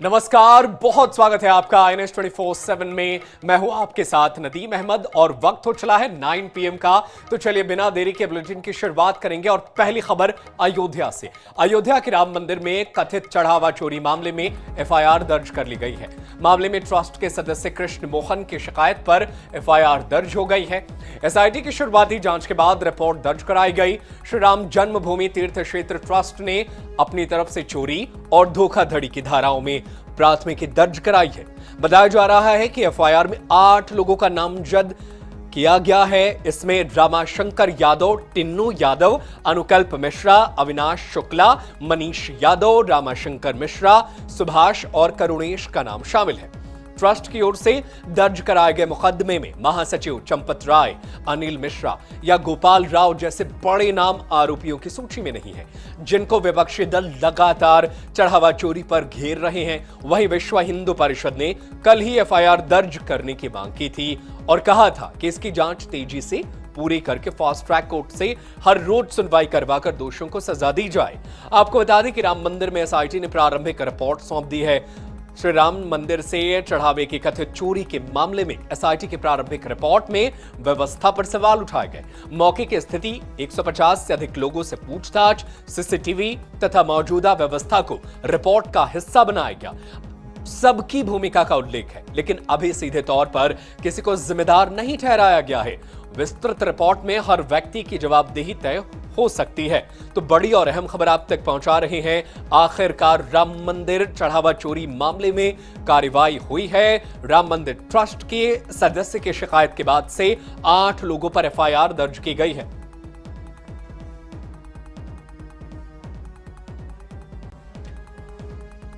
नमस्कार, बहुत स्वागत है आपका INS 24/7 में। मैं हूं आपके साथ नदीम अहमद और वक्त हो चला है 9 PM का। तो चलिए बिना देरी के बुलेटिन की शुरुआत करेंगे और पहली खबर अयोध्या से। अयोध्या के राम मंदिर में कथित चढ़ावा चोरी मामले में FIR दर्ज कर ली गई है। मामले में ट्रस्ट के सदस्य कृष्ण मोहन की शिकायत पर FIR दर्ज हो गई है। SIT की शुरुआती जांच के बाद रिपोर्ट दर्ज कराई गई। श्री राम जन्मभूमि तीर्थ क्षेत्र ट्रस्ट ने अपनी तरफ से चोरी और धोखाधड़ी की धाराओं में प्राथमिकी दर्ज कराई है। बताया जा रहा है कि FIR में 8 लोगों का नामजद किया गया है। इसमें रामाशंकर यादव, टिन्नू यादव, अनुकल्प मिश्रा, अविनाश शुक्ला, मनीष यादव, रामाशंकर मिश्रा, सुभाष और करुणेश का नाम शामिल है। ट्रस्ट की ओर से दर्ज कराए गए मुकदमे में महासचिव चंपत राय, अनिल मिश्रा या गोपाल राव जैसे बड़े नाम आरोपियों की सूची में नहीं है, जिनको विपक्षी दल लगातार चढ़ावा चोरी पर घेर रहे हैं। वहीं विश्व हिंदू परिषद ने कल ही FIR दर्ज करने की मांग की थी और कहा था कि इसकी जांच तेजी से पूरी करके फास्ट ट्रैक कोर्ट से हर रोज सुनवाई करवाकर दोषियों को सजा दी जाए। आपको बता दें कि राम मंदिर में SIT ने प्रारंभिक रिपोर्ट सौंप दी है। श्री राम मंदिर से चढ़ावे की कथित चोरी के मामले में SIT की प्रारंभिक रिपोर्ट में व्यवस्था पर सवाल उठाए गए। मौके की स्थिति, 150 से अधिक लोगों से पूछताछ, CCTV तथा मौजूदा व्यवस्था को रिपोर्ट का हिस्सा बनाया गया। सबकी भूमिका का उल्लेख है, लेकिन अभी सीधे तौर पर किसी को जिम्मेदार नहीं ठहराया गया है। विस्तृत रिपोर्ट में हर व्यक्ति की जवाबदेही तय हो सकती है। तो बड़ी और अहम खबर आप तक पहुंचा रहे हैं। आखिरकार राम मंदिर चढ़ावा चोरी मामले में कार्रवाई हुई है। राम मंदिर ट्रस्ट के सदस्य की शिकायत के बाद से 8 लोगों पर FIR दर्ज की गई है।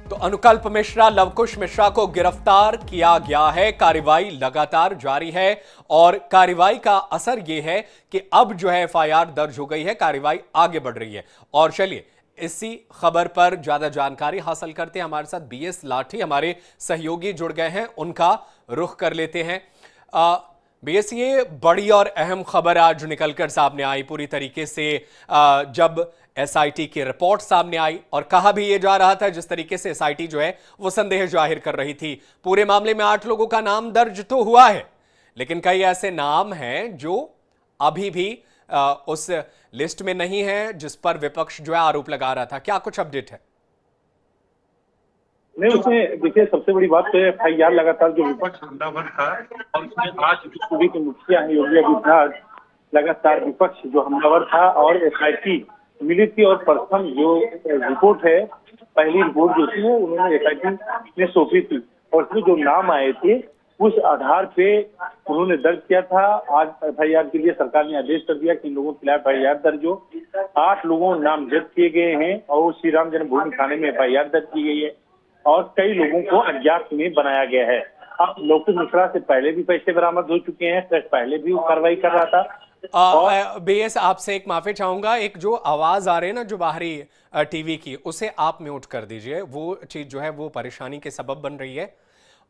तो अनुकल्प मिश्रा, लवकुश मिश्रा को गिरफ्तार किया गया है। कार्रवाई लगातार जारी है और कार्रवाई का असर यह है कि अब जो है FIR दर्ज हो गई है, कार्रवाई आगे बढ़ रही है। और चलिए इसी खबर पर ज्यादा जानकारी हासिल करते हैं। हमारे साथ BS लाठी हमारे सहयोगी जुड़ गए हैं, उनका रुख कर लेते हैं। BS, ये बड़ी और अहम खबर आज निकलकर सामने आई पूरी तरीके से, जब SIT की रिपोर्ट सामने आई और कहा भी ये जा रहा था जिस तरीके से SIT जो है वो संदेह जाहिर कर रही थी। पूरे मामले में 8 लोगों का नाम दर्ज तो हुआ है, लेकिन कई ऐसे नाम हैं जो अभी भी उस लिस्ट में नहीं है जिस पर विपक्ष जो है आरोप लगा रहा था। क्या कुछ अपडेट है? नहीं, उसमें देखिए सबसे बड़ी बात तो FIR लगातार जो विपक्ष हमलावर था और उसमें आज सूबे के मुखिया हैं योगी आदित्यनाथ, लगातार विपक्ष जो हमलावर था और SIT मिली थी और प्रथम जो रिपोर्ट है, पहली रिपोर्ट जो थी उन्होंने SIT ने सौंपी थी और उसमें जो नाम आए थे उस आधार पे उन्होंने दर्ज किया था। आज FIR के लिए सरकार ने आदेश कर दिया कि इन लोगों के खिलाफ FIR दर्ज हो। 8 लोगों नामजद किए गए हैं और श्री राम जन्मभूमि थाने में FIR दर्ज की गई है और कई लोगों को अज्ञात में बनाया गया है। अब लवकुश मिश्रा से पहले भी पैसे बरामद हो चुके हैं, पहले भी कार्रवाई कर रहा था। BS, आपसे एक माफी चाहूंगा, एक जो आवाज आ रही है ना जो बाहरी टीवी की, उसे आप म्यूट कर दीजिए। वो चीज जो है वो परेशानी के सबब बन रही है।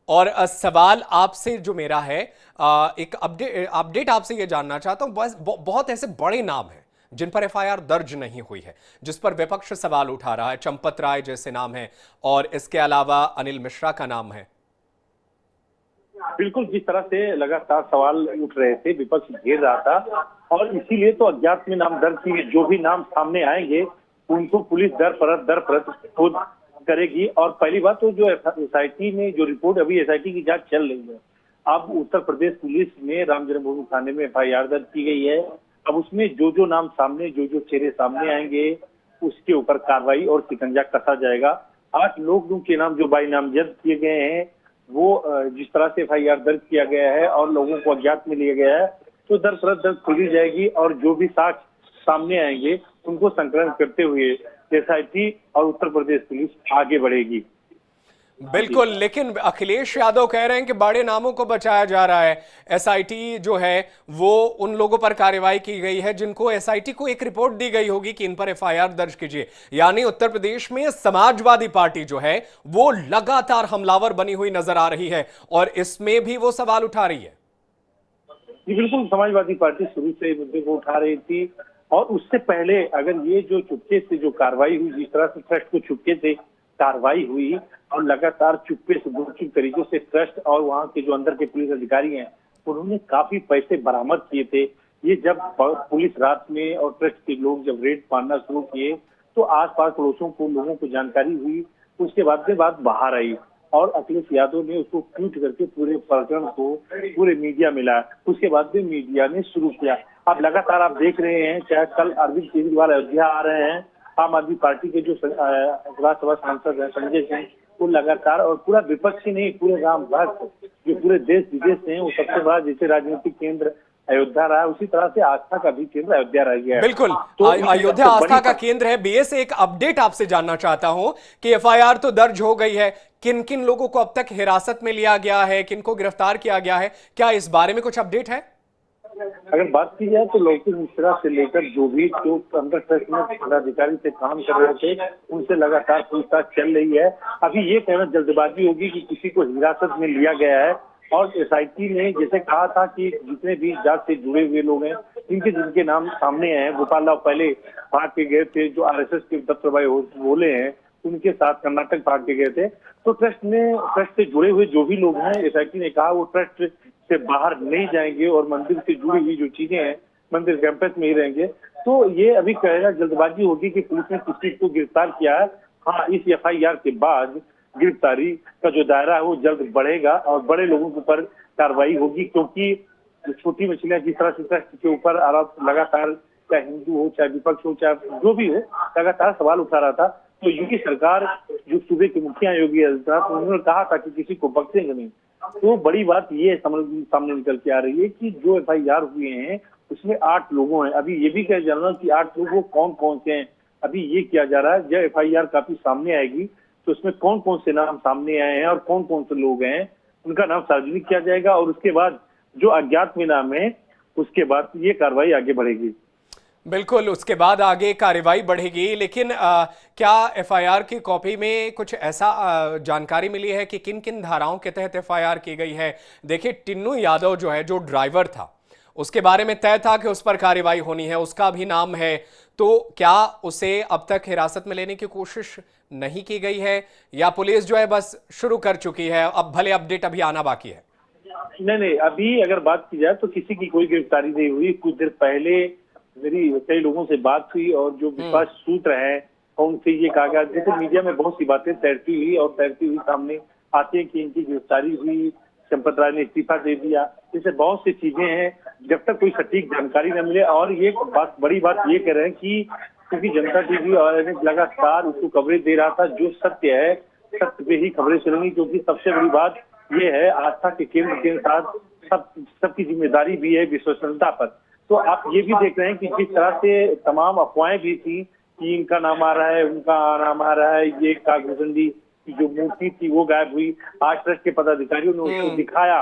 और सवाल आपसे जो मेरा है, एक अपडेट आपसे ये जानना चाहता हूं। बस बहुत ऐसे बड़े नाम हैं जिन पर FIR दर्ज नहीं हुई है, जिस पर विपक्ष सवाल उठा रहा है। चंपत राय जैसे नाम है और इसके अलावा अनिल मिश्रा का नाम है। बिल्कुल, जिस तरह से लगातार सवाल उठ रहे थे, विपक्ष घेर रहा था और इसीलिए तो अज्ञात में नाम दर्ज किए। जो भी नाम सामने आएंगे उनको पुलिस दर परत खोज करेगी। और पहली बात तो जो SIT में जो रिपोर्ट, अभी SIT की जांच चल रही है। अब उत्तर प्रदेश पुलिस में राम जन्मभूमि थाने में FIR दर्ज की गई है। अब उसमें जो नाम सामने, जो चेहरे सामने आएंगे उसके ऊपर कार्रवाई और शिकंजा कसा जाएगा। 8 लोगों के नाम जो बाई नामजद किए गए हैं, वो जिस तरह से FIR दर्ज किया गया है और लोगों को अज्ञात में लिया गया है, तो दर परत दर्ज खोली जाएगी और जो भी साक्ष्य सामने आएंगे उनको संकलन करते हुए SIT और उत्तर प्रदेश पुलिस आगे बढ़ेगी। बिल्कुल, लेकिन अखिलेश यादव कह रहे हैं कि बड़े नामों को बचाया जा रहा है। SIT जो है वो उन लोगों पर कार्रवाई की गई है जिनको SIT को एक रिपोर्ट दी गई होगी कि इन पर FIR दर्ज कीजिए। यानी उत्तर प्रदेश में समाजवादी पार्टी जो है वो लगातार हमलावर बनी हुई नजर आ रही है और इसमें भी वो सवाल उठा रही है। जी बिल्कुल, समाजवादी पार्टी शुरू से मुद्दे को उठा रही थी और उससे पहले अगर ये जो चुपके से जो कार्रवाई हुई, जिस तरह से ट्रस्ट को चुपके थे कार्रवाई हुई और लगातार चुप्पे से गुपचुप तरीके से ट्रस्ट और वहाँ के जो अंदर के पुलिस अधिकारी हैं उन्होंने काफी पैसे बरामद किए थे। ये जब पुलिस रात में और ट्रस्ट के लोग जब रेड मारना शुरू किए तो आसपास पड़ोसों को लोगों को जानकारी हुई। उसके बाद में बात बाहर आई और अखिलेश यादव ने उसको ट्वीट करके पूरे प्रकरण को पूरे मीडिया में लाया। उसके बाद में मीडिया ने शुरू किया। अब लगातार आप देख रहे हैं, चाहे कल अरविंद केजरीवाल अयोध्या आ रहे हैं, आम आदमी पार्टी के जो राज्यसभा सांसद हैं संजय सिंह, वो लगातार और पूरा विपक्ष ही नहीं पूरे राम भक्त जो पूरे देश विदेश से हैं, वो सबसे बड़ा जैसे राजनीतिक केंद्र अयोध्या रहा है उसी तरह से आस्था का भी केंद्र अयोध्या रह गया है। बिल्कुल, तो अयोध्या आस्था का केंद्र है। बीएस, एक अपडेट आपसे जानना चाहता हूं कि एफआईआर तो दर्ज हो गई है, किन किन लोगों को अब तक हिरासत में लिया गया है, किन को गिरफ्तार किया गया है, क्या इस बारे में कुछ अपडेट है? अगर बात की जाए तो लौकिक मिश्रा से लेकर जो भी जो अंडर ट्रस्ट में पदाधिकारी से काम कर रहे थे उनसे लगातार पूछताछ चल रही है। अभी ये कहना जल्दबाजी होगी कि किसी को हिरासत में लिया गया है और एसआईटी ने जैसे कहा था कि जितने भी जांच से जुड़े हुए लोग हैं जिनके नाम सामने आए हैं, गोपाल राव पहले भाग के गए थे जो आरएसएस के दफ्तर भाई बोले हैं, उनके साथ कर्नाटक भाग के गए थे। तो ट्रस्ट से जुड़े हुए जो भी लोग हैं एसआईटी ने कहा वो ट्रस्ट से बाहर नहीं जाएंगे और मंदिर से जुड़ी हुई जो चीजें हैं मंदिर कैंपस में ही रहेंगे। तो ये अभी कहना जल्दबाजी होगी कि पुलिस ने किस चीज को गिरफ्तार किया है। हाँ, इस एफआईआर के बाद गिरफ्तारी का जो दायरा है वो जल्द बढ़ेगा और बड़े लोगों के ऊपर कार्रवाई होगी, क्योंकि जो छोटी मछलियां जिस तरह से ट्रस्ट के ऊपर आरोप लगातार, चाहे हिंदू हो चाहे विपक्ष हो चाहे जो भी हो, लगातार सवाल उठा रहा था। तो योगी सरकार जो सूबे के मुखिया योगी आदित्यनाथ उन्होंने कहा था कि किसी को बख्शेंगे नहीं। तो बड़ी बात ये सामने निकल के आ रही है कि जो एफआईआर हुए हैं उसमें 8 लोगों हैं। अभी ये भी कह जा रहा है कि 8 लोगों कौन कौन से हैं, अभी ये किया जा रहा है। जब एफआईआर काफी सामने आएगी तो उसमें कौन कौन से नाम सामने आए हैं और कौन कौन से लोग हैं उनका नाम सार्वजनिक किया जाएगा और उसके बाद जो अज्ञात में नाम है उसके बाद ये कार्रवाई आगे बढ़ेगी। बिल्कुल, उसके बाद आगे कार्रवाई बढ़ेगी। लेकिन क्या एफआईआर की कॉपी में कुछ ऐसा जानकारी मिली है कि किन किन धाराओं के तहत एफआईआर की गई है? देखिए, टिन्नू यादव जो है, जो ड्राइवर था, उसके बारे में तय था कि उस पर कार्रवाई होनी है, उसका भी नाम है। तो क्या उसे अब तक हिरासत में लेने की कोशिश नहीं की गई है या पुलिस जो है बस शुरू कर चुकी है, अब भले अपडेट अभी आना बाकी है? नहीं, अभी अगर बात की जाए तो किसी की कोई गिरफ्तारी नहीं हुई। कुछ देर पहले मेरी कई लोगों से बात हुई और जो विश्वास सूत्र है उनसे ये कहा गया, जैसे मीडिया में बहुत सी बातें तैरती हुई सामने आती है कि इनकी गिरफ्तारी हुई, चंपत राय ने इस्तीफा दे दिया, जैसे बहुत सी चीजें हैं। जब तक कोई सटीक जानकारी न मिले, और ये बड़ी बात ये कह रहे हैं कि क्योंकि जनता टीवी और लगातार उसको कवरेज दे रहा था, जो सत्य है सत्य पे ही खबरें चलेंगी, क्योंकि सबसे बड़ी बात ये है आस्था के केंद्र के साथ सबकी जिम्मेदारी भी है विश्वसनीयता पर। तो आप ये भी देख रहे हैं कि जिस तरह से तमाम अफवाहें भी थी कि इनका नाम आ रहा है, उनका नाम आ रहा है, ये कागभूषणी की जो मूर्ति थी वो गायब हुई, आज ट्रस्ट के पदाधिकारियों ने उसको दिखाया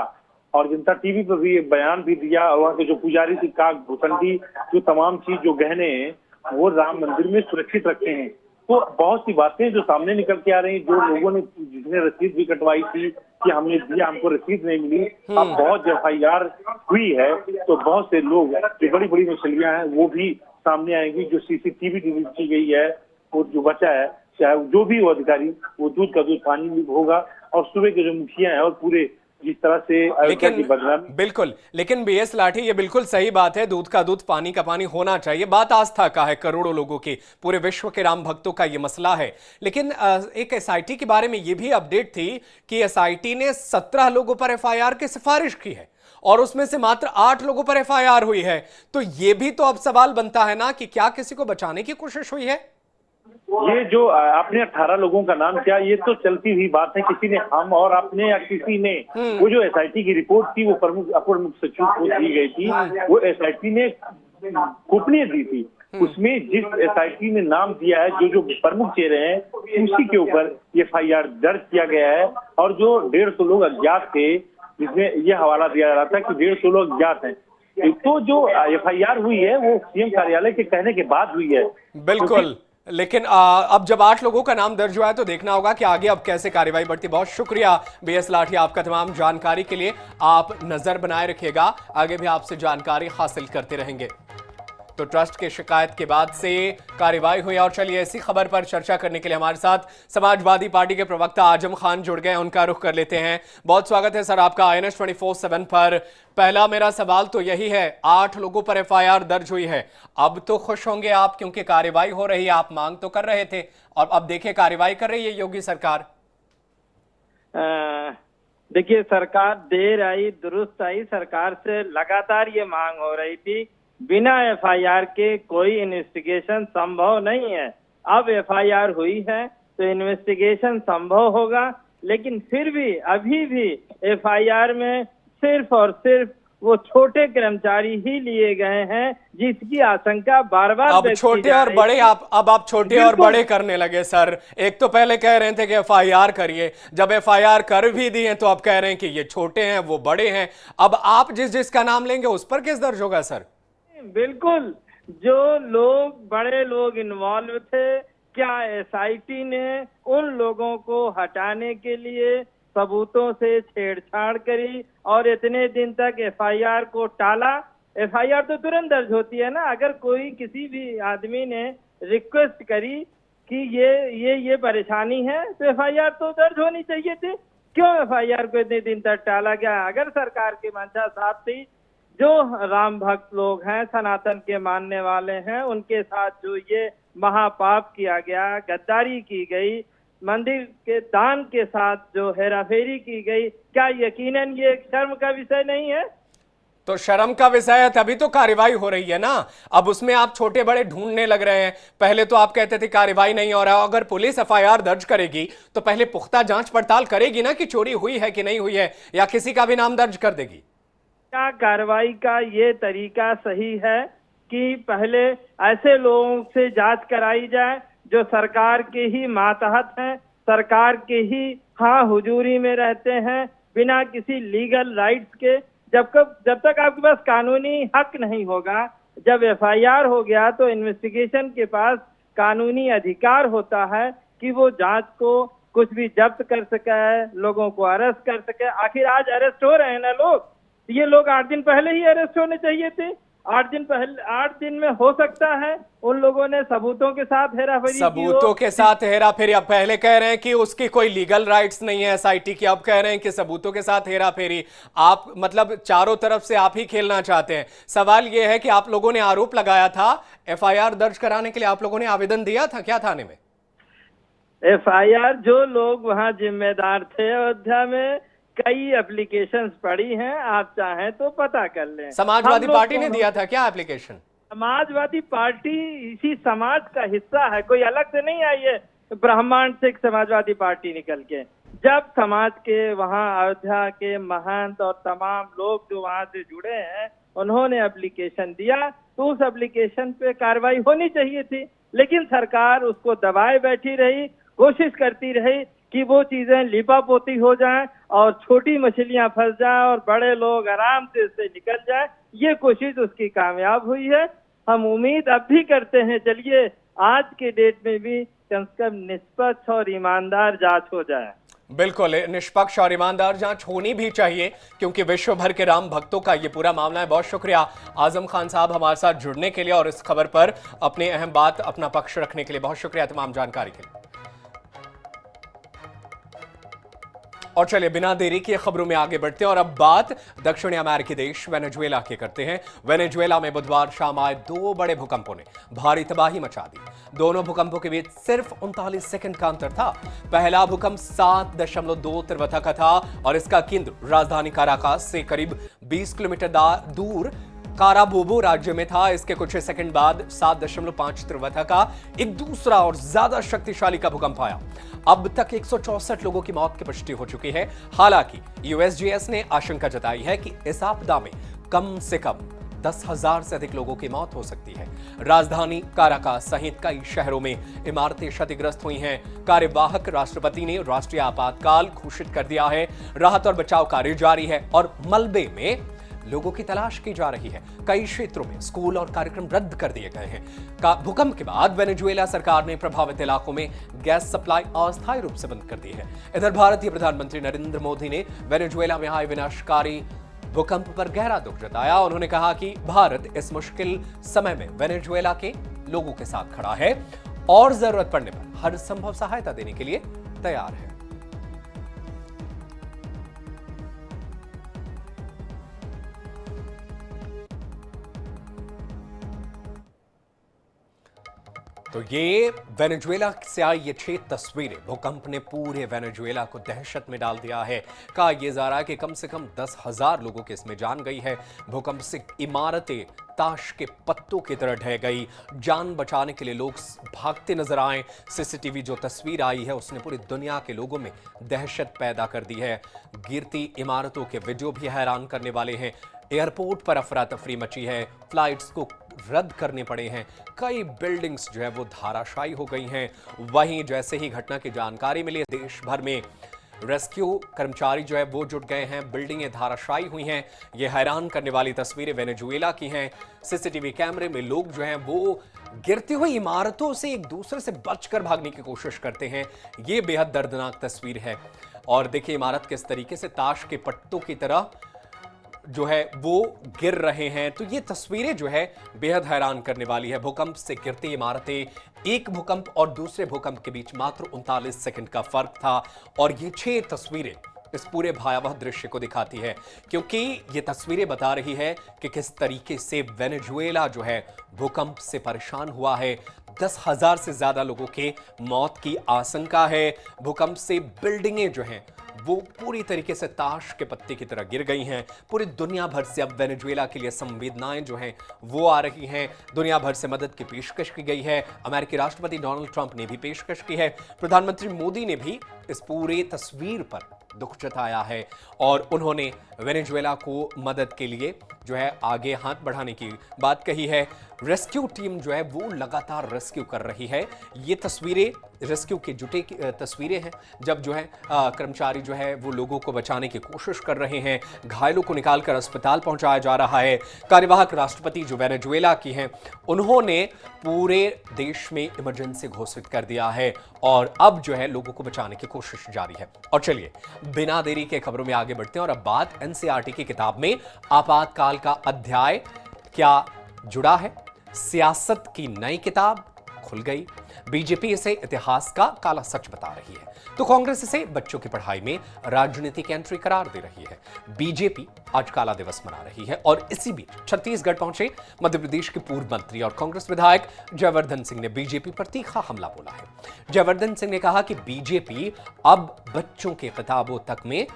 और जनता टीवी पर भी एक बयान भी दिया। और वहाँ के जो पुजारी थी कागभूषणी, जो तमाम चीज जो गहने हैं वो राम मंदिर में सुरक्षित रखे हैं। तो बहुत सी बातें जो सामने निकल के आ रही, जो लोगों ने जिसने रसीद भी कटवाई थी कि हमने दिया, हमको रसीद नहीं मिली। अब बहुत एफआईआर हुई है तो बहुत से लोग जो बड़ी बड़ी मछलियां हैं वो भी सामने आएंगी, जो सीसीटीवी डिलीट की गई है और जो बचा है, चाहे जो भी वो अधिकारी, वो दूध का दूध पानी में होगा। और सुबह के जो मुखिया हैं और पूरे जिस तरह से अयोध्या की बदनामी। बिल्कुल, लेकिन बीएस लाठी, ये बिल्कुल सही बात है, दूध का दूध पानी का पानी होना चाहिए। बात आस्था का है, करोड़ों लोगों के, पूरे विश्व के राम भक्तों का ये मसला है। लेकिन एक एसआईटी के बारे में ये भी अपडेट थी कि एसआईटी ने 17 लोगों पर एफआईआर की सिफारिश की है और उसमें से मात्र 8 लोगों पर एफआईआर हुई है। तो ये भी तो अब सवाल बनता है ना कि क्या किसी को बचाने की कोशिश हुई है? ये जो आपने 18 लोगों का नाम किया, ये तो चलती हुई बात है। किसी ने हम और आपने या किसी ने, वो जो एसआईटी की रिपोर्ट थी वो अपर मुख्य सचिव को दी गई थी, वो एसआईटी ने गोपनीय दी थी। उसमें जिस एसआईटी ने नाम दिया है, जो प्रमुख चेहरे हैं, उसी के ऊपर एफआईआर दर्ज किया गया है। और जो 150 लोग अज्ञात थे, जिसमें यह हवाला दिया जा रहा था कि 150 लोग अज्ञात हैं, तो जो एफआईआर हुई है वो सीएम कार्यालय के कहने के बाद हुई है। बिल्कुल, लेकिन अब जब 8 लोगों का नाम दर्ज हुआ है तो देखना होगा कि आगे अब कैसे कार्रवाई बढ़ती। बहुत शुक्रिया बीएस लाठी आपका तमाम जानकारी के लिए। आप नजर बनाए रखिएगा, आगे भी आपसे जानकारी हासिल करते रहेंगे। तो ट्रस्ट की शिकायत के बाद से कार्रवाई हुई। और चलिए इसी खबर पर चर्चा करने के लिए हमारे साथ समाजवादी पार्टी के प्रवक्ता आजम खान जुड़ गए, उनका रुख कर लेते हैं। बहुत स्वागत है सर आपका INS 24/7 पर। पहला मेरा सवाल तो यही है, 8 लोगों पर FIR दर्ज हुई है, अब तो खुश होंगे आप क्योंकि कार्रवाई हो रही है, आप मांग तो कर रहे थे और अब देखिए कार्रवाई कर रही है योगी सरकार। देखिए, सरकार देर आई दुरुस्त आई, सरकार से लगातार ये मांग हो रही थी। बिना FIR के कोई इन्वेस्टिगेशन संभव नहीं है। अब FIR हुई है तो इन्वेस्टिगेशन संभव होगा, लेकिन फिर भी अभी भी FIR में सिर्फ और सिर्फ वो छोटे कर्मचारी ही लिए गए हैं, जिसकी आशंका बार बार अब छोटे और बड़े आप छोटे और बड़े करने लगे सर। एक तो पहले कह रहे थे कि FIR करिए, जब FIR कर भी दिए तो अब कह रहे हैं कि ये छोटे हैं वो बड़े हैं। अब आप जिसका नाम लेंगे उस पर केस दर्ज होगा सर? बिल्कुल, जो लोग बड़े लोग इन्वॉल्व थे, क्या SIT ने उन लोगों को हटाने के लिए सबूतों से छेड़छाड़ करी और इतने दिन तक FIR को टाला? FIR तो तुरंत दर्ज होती है ना। अगर कोई किसी भी आदमी ने रिक्वेस्ट करी कि ये परेशानी है तो FIR तो दर्ज होनी चाहिए थी। क्यों FIR को इतने दिन तक टाला गया? अगर सरकार की मंशा साफ थी, जो राम भक्त लोग हैं, सनातन के मानने वाले हैं, उनके साथ जो ये महापाप किया गया, गद्दारी की गई, मंदिर के दान के साथ जो हेराफेरी की गई, क्या यकीनन ये एक शर्म का विषय नहीं है? तो शर्म का विषय है, तभी तो कार्रवाई हो रही है ना। अब उसमें आप छोटे बड़े ढूंढने लग रहे हैं। पहले तो आप कहते थे कार्रवाई नहीं हो रहा। अगर पुलिस FIR दर्ज करेगी तो पहले पुख्ता जांच पड़ताल करेगी ना कि चोरी हुई है कि नहीं हुई है, या किसी का भी नाम दर्ज कर देगी? क्या कार्रवाई का ये तरीका सही है कि पहले ऐसे लोगों से जांच कराई जाए जो सरकार के ही मातहत हैं, सरकार के ही हुजूरी में रहते हैं, बिना किसी लीगल राइट्स के? जब तक आपके पास कानूनी हक नहीं होगा, जब FIR हो गया तो इन्वेस्टिगेशन के पास कानूनी अधिकार होता है कि वो जांच को कुछ भी जब्त कर सके, लोगों को अरेस्ट कर सके। आखिर आज अरेस्ट हो रहे हैं ना लोग, ये लोग 8 दिन पहले ही अरेस्ट होने चाहिए थे। 8 दिन में हो सकता है उन लोगों ने सबूतों के साथ हेराफेरी अब पहले कह रहे हैं कि उसकी कोई लीगल राइट्स नहीं है SIT की, अब कह रहे हैं कि सबूतों के साथ हेराफेरी। आप मतलब चारों तरफ से आप ही खेलना चाहते हैं। सवाल यह है कि आप लोगों ने आरोप लगाया था, FIR दर्ज कराने के लिए आप लोगों ने आवेदन दिया था क्या थाने में? FIR जो लोग वहां जिम्मेदार थे, अयोध्या में कई एप्लीकेशंस पड़ी हैं, आप चाहें तो पता कर लें। समाजवादी पार्टी ने दिया था क्या एप्लीकेशन? समाजवादी पार्टी इसी समाज का हिस्सा है, कोई अलग से नहीं आई है ब्रह्मांड से समाजवादी पार्टी निकल के। जब समाज के वहां अयोध्या के महंत और तमाम लोग जो वहां से जुड़े हैं, उन्होंने एप्लीकेशन दिया तो उस एप्लीकेशन पे कार्रवाई होनी चाहिए थी, लेकिन सरकार उसको दबाए बैठी रही, कोशिश करती रही कि वो चीजें लिपापोती हो जाएं और छोटी मछलियां फंस जाएं और बड़े लोग आराम से इससे निकल जाएं। ये कोशिश उसकी कामयाब हुई है। हम उम्मीद अब भी करते हैं, चलिए आज के डेट में भी कम से कम निष्पक्ष और ईमानदार जांच हो जाए। बिल्कुल, निष्पक्ष और ईमानदार जांच होनी भी चाहिए क्योंकि विश्व भर के राम भक्तों का ये पूरा मामला है। बहुत शुक्रिया आजम खान साहब हमारे साथ जुड़ने के लिए और इस खबर पर अपनी अहम बात, अपना पक्ष रखने के लिए। बहुत शुक्रिया तमाम जानकारी के लिए। और चलिए बिना देरी के खबरों में आगे बढ़ते हैं और अब बात दक्षिणी अमेरिकी देश वेनेजुएला की करते हैं। वेनेजुएला में बुधवार शाम आए 2 बड़े भूकंपों ने भारी तबाही मचा दी। दोनों भूकंपों के बीच सिर्फ 39 सेकंड का अंतर था। पहला भूकंप 7.2 तीव्रता का था और इसका केंद्र राजधानी काराकास से करीब 20 किलोमीटर दूर काराबोबो राज्य में था। इसके कुछ सेकंड बाद 7.5 तीव्रता का एक दूसरा और ज्यादा शक्तिशाली का भूकंप आया। अब तक 164 लोगों की मौत की पुष्टि हो चुकी है। हालांकि USGS ने आशंका जताई है कि इस आपदा में कम से कम 10,000 से अधिक लोगों की मौत हो सकती है। राजधानी काराकास सहित कई शहरों में इमारतें क्षतिग्रस्त हुई हैं। कार्यवाहक राष्ट्रपति ने राष्ट्रीय आपातकाल घोषित कर दिया है। राहत और बचाव कार्य जारी है और मलबे में लोगों की तलाश की जा रही है। कई क्षेत्रों में स्कूल और कार्यक्रम रद्द कर दिए गए हैं। भूकंप के बाद वेनेजुएला सरकार ने प्रभावित इलाकों में गैस सप्लाई अस्थायी रूप से बंद कर दी है। इधर भारतीय प्रधानमंत्री नरेंद्र मोदी ने वेनेजुएला में आए विनाशकारी भूकंप पर गहरा दुख जताया। उन्होंने कहा कि भारत इस मुश्किल समय में वेनेजुएला के लोगों के साथ खड़ा है और जरूरत पड़ने पर हर संभव सहायता देने के लिए तैयार है। तो ये वेनेजुएला से आई ये 6 तस्वीरें, भूकंप ने पूरे वेनेजुएला को दहशत में डाल दिया है। कहा यह जा रहा है कि कम से कम 10,000 लोगों की इसमें जान गई है। भूकंप से इमारतें ताश के पत्तों की तरह ढह गई। जान बचाने के लिए लोग भागते नजर आए। सीसीटीवी जो तस्वीर आई है उसने पूरी दुनिया के लोगों में दहशत पैदा कर दी है। गिरती इमारतों के वीडियो भी हैरान करने वाले हैं। एयरपोर्ट पर अफरा तफरी मची है, फ्लाइट्स को रद्द करने पड़े हैं, कई बिल्डिंग्स जो है वो धाराशायी हो गई हैं। वहीं जैसे ही घटना की जानकारी मिली, देश भर में रेस्क्यू कर्मचारी जो है वो जुट गए हैं, बिल्डिंगें धाराशायी हुई हैं। ये हैरान करने वाली तस्वीरें वेनेजुएला की हैं। सीसीटीवी कैमरे में लोग जो हैं वो गिरती हुई इमारतों से एक दूसरे से बचकर भागने की कोशिश करते हैं। ये बेहद दर्दनाक तस्वीर है। और देखिए इमारत किस तरीके से ताश के पत्तों की तरह जो है वो गिर रहे हैं। तो ये तस्वीरें जो है बेहद हैरान करने वाली है। भूकंप से गिरती इमारतें, एक भूकंप और दूसरे भूकंप के बीच मात्र 39 सेकंड का फर्क था। और ये 6 तस्वीरें इस पूरे भयावह दृश्य को दिखाती है, क्योंकि ये तस्वीरें बता रही है कि किस तरीके से वेनेजुएला जो है भूकंप से परेशान हुआ है। 10,000 से ज्यादा लोगों के मौत की आशंका है। भूकंप से बिल्डिंगें जो हैं वो पूरी तरीके से ताश के पत्ते की तरह गिर गई हैं। पूरी दुनिया भर से अब वेनेजुएला के लिए संवेदनाएं जो हैं वो आ रही हैं। दुनिया भर से मदद की पेशकश की गई है। अमेरिकी राष्ट्रपति डोनाल्ड ट्रंप ने भी पेशकश की है। प्रधानमंत्री मोदी ने भी इस पूरे तस्वीर पर दुख जताया है और उन्होंने वेनेजुएला को मदद के लिए जो है आगे हाथ बढ़ाने की बात कही है। रेस्क्यू टीम जो है वो लगातार रेस्क्यू कर रही है। ये तस्वीरें रेस्क्यू के जुटे की तस्वीरें हैं, जब जो है कर्मचारी जो है वो लोगों को बचाने की कोशिश कर रहे हैं। घायलों को निकालकर अस्पताल पहुंचाया जा रहा है। कार्यवाहक राष्ट्रपति जो वेनेजुएला की हैं उन्होंने पूरे देश में इमरजेंसी घोषित कर दिया है और अब जो है लोगों को बचाने की कोशिश जारी है। और चलिए बिना देरी के खबरों में आगे बढ़ते हैं और अब बात एनसीईआरटी की किताब में आपातकाल का अध्याय क्या जुड़ा है। सियासत की नई किताब खुल गई। बीजेपी इसे इतिहास का काला सच बता रही है तो कांग्रेस इसे बच्चों की पढ़ाई में राजनीतिक एंट्री करार दे रही है। बीजेपी आज काला दिवस मना रही है और इसी बीच छत्तीसगढ़ पहुंचे मध्य प्रदेश के पूर्व मंत्री और कांग्रेस विधायक जयवर्धन सिंह ने बीजेपी पर तीखा हमला बोला है। जयवर्धन सिंह ने कहा कि बीजेपी अब बच्चों की किताबों तक में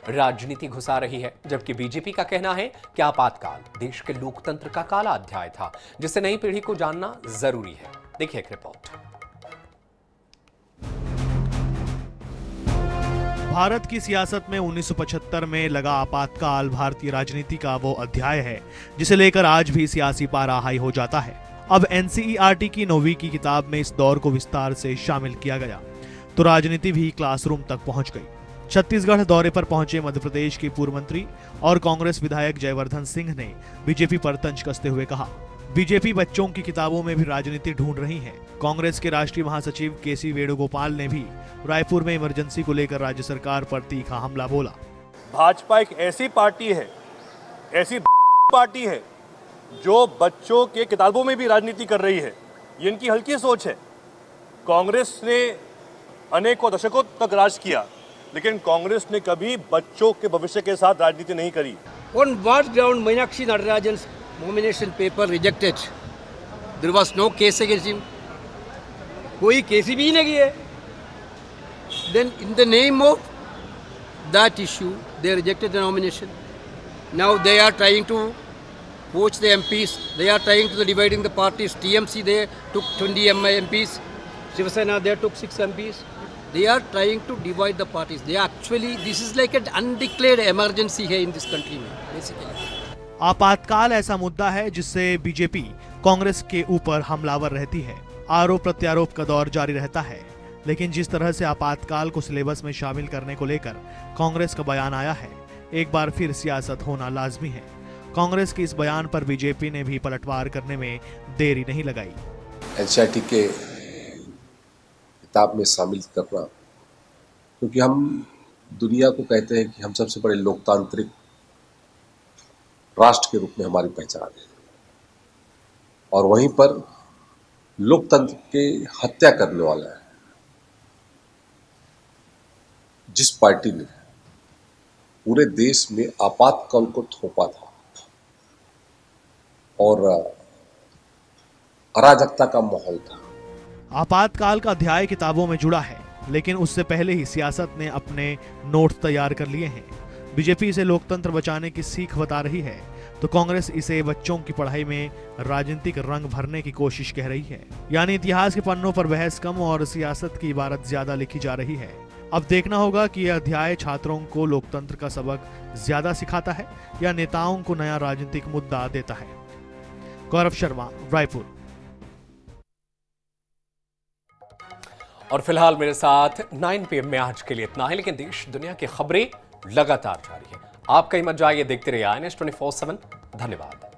राजनीति घुसा रही है, जबकि बीजेपी का कहना है कि आपातकाल देश के लोकतंत्र का काला अध्याय था जिसे नई पीढ़ी को जानना जरूरी है। देखिए एक रिपोर्ट। भारत की सियासत में 1975 में लगा आपातकाल भारतीय राजनीति का वो अध्याय है जिसे लेकर आज भी सियासी पारा हाई हो जाता है। अब एनसीईआरटी की 9वीं की किताब में इस दौर को विस्तार से शामिल किया गया तो राजनीति भी क्लासरूम तक पहुंच गई। छत्तीसगढ़ दौरे पर पहुंचे मध्य प्रदेश के पूर्व मंत्री और कांग्रेस विधायक जयवर्धन सिंह ने बीजेपी पर तंज कसते हुए कहा, बीजेपी बच्चों की किताबों में भी राजनीति ढूंढ रही है। कांग्रेस के राष्ट्रीय महासचिव केसी वेणुगोपाल ने भी रायपुर में इमरजेंसी को लेकर राज्य सरकार पर तीखा हमला बोला। भाजपा एक ऐसी पार्टी है, ऐसी पार्टी है जो बच्चों के किताबों में भी राजनीति कर रही है। ये इनकी हल्की सोच है। कांग्रेस ने अनेकों दशकों तक राज किया, लेकिन कांग्रेस ने कभी बच्चों के भविष्य के साथ राजनीति नहीं करी। On what ground Meenakshi Natarajan's nomination paper rejected? There was no case against him. कोई केस भी नहीं लगी है। Then in the name of that issue, they rejected the nomination. Now they are trying to poach the MPs. They are trying to dividing the parties. TMC they took 20 MPs. Shiv Sena they took 6 MPs. They are trying to divide the parties. They actually, this is like an undeclared emergency here in this country में, basically. आपातकाल ऐसा मुद्दा है जिससे BJP Congress के ऊपर हमलावर रहती है। आरोप प्रत्यारोप का दौर जारी रहता है, लेकिन जिस तरह से आपातकाल को सिलेबस में शामिल करने को लेकर कांग्रेस का बयान आया है, एक बार फिर सियासत होना लाजमी है। कांग्रेस के इस बयान पर बीजेपी ने भी पलटवार करने में देरी नहीं लगाई। एनसीईआरटी के किताब में शामिल करना, क्योंकि हम दुनिया को कहते हैं कि हम सबसे बड़े लोकतांत्रिक राष्ट्र के रूप में हमारी पहचान है। और वहीं पर लोकतंत्र के हत्या करने वाला है जिस पार्टी ने पूरे देश में आपातकाल को थोपा था और अराजकता का माहौल था। आपातकाल का अध्याय किताबों में जुड़ा है, लेकिन उससे पहले ही सियासत ने अपने नोट तैयार कर लिए हैं। बीजेपी इसे लोकतंत्र बचाने की सीख बता रही है, तो कांग्रेस इसे बच्चों की पढ़ाई में राजनीतिक रंग भरने की कोशिश कह रही है। यानी इतिहास के पन्नों पर बहस कम और सियासत की इबारत ज्यादा लिखी जा रही है। अब देखना होगा कि यह अध्याय छात्रों को लोकतंत्र का सबक ज्यादा सिखाता है या नेताओं को नया राजनीतिक मुद्दा देता है। गौरव शर्मा, रायपुर। और फिलहाल मेरे साथ 9 PM में आज के लिए इतना है, लेकिन देश दुनिया की खबरें लगातार जारी है। आप कहीं मत जाइए, देखते रहिए INS 24/7। धन्यवाद।